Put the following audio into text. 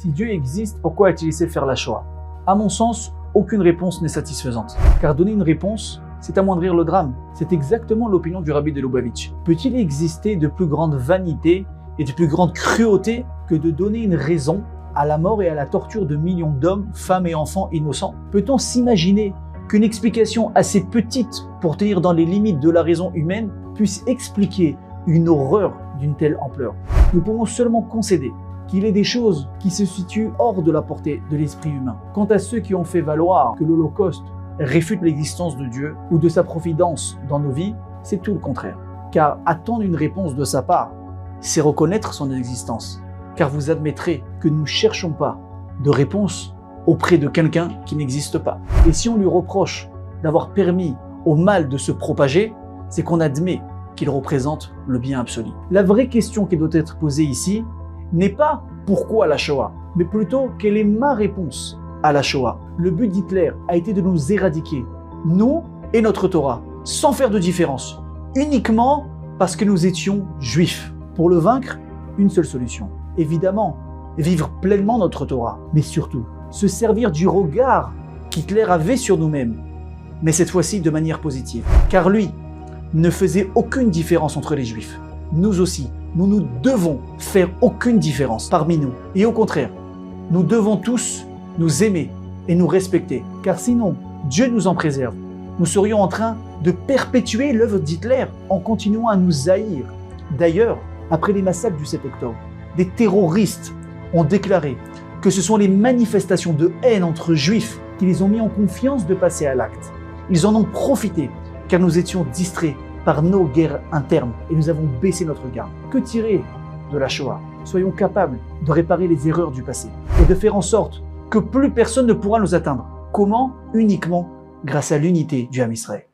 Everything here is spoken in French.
Si Dieu existe, pourquoi a-t-il laissé faire la Shoah? À mon sens, aucune réponse n'est satisfaisante. Car donner une réponse, c'est amoindrir le drame. C'est exactement l'opinion du rabbi de Lubavitch. Peut-il exister de plus grande vanité et de plus grande cruauté que de donner une raison à la mort et à la torture de millions d'hommes, femmes et enfants innocents? Peut-on s'imaginer qu'une explication assez petite pour tenir dans les limites de la raison humaine puisse expliquer une horreur d'une telle ampleur? Nous pouvons seulement concéder qu'il est des choses qui se situent hors de la portée de l'esprit humain. Quant à ceux qui ont fait valoir que l'Holocauste réfute l'existence de Dieu ou de sa providence dans nos vies, c'est tout le contraire. Car attendre une réponse de sa part, c'est reconnaître son existence. Car vous admettrez que nous ne cherchons pas de réponse auprès de quelqu'un qui n'existe pas. Et si on lui reproche d'avoir permis au mal de se propager, c'est qu'on admet qu'il représente le bien absolu. La vraie question qui doit être posée ici n'est pas pourquoi la Shoah, mais plutôt quelle est ma réponse à la Shoah. Le but d'Hitler a été de nous éradiquer, nous et notre Torah, sans faire de différence, uniquement parce que nous étions juifs. Pour le vaincre, une seule solution. Évidemment, vivre pleinement notre Torah, mais surtout, se servir du regard qu'Hitler avait sur nous-mêmes, mais cette fois-ci de manière positive. Car lui ne faisait aucune différence entre les Juifs. Nous aussi, nous devons faire aucune différence parmi nous. Et au contraire, nous devons tous nous aimer et nous respecter. Car sinon, Dieu nous en préserve. Nous serions en train de perpétuer l'œuvre d'Hitler en continuant à nous haïr. D'ailleurs, après les massacres du 7 octobre, des terroristes ont déclaré que ce sont les manifestations de haine entre Juifs qui les ont mis en confiance de passer à l'acte. Ils en ont profité car nous étions distraits par nos guerres internes et nous avons baissé notre garde. Que tirer de la Shoah? Soyons capables de réparer les erreurs du passé et de faire en sorte que plus personne ne pourra nous atteindre. Comment? Uniquement grâce à l'unité du Ham Israël.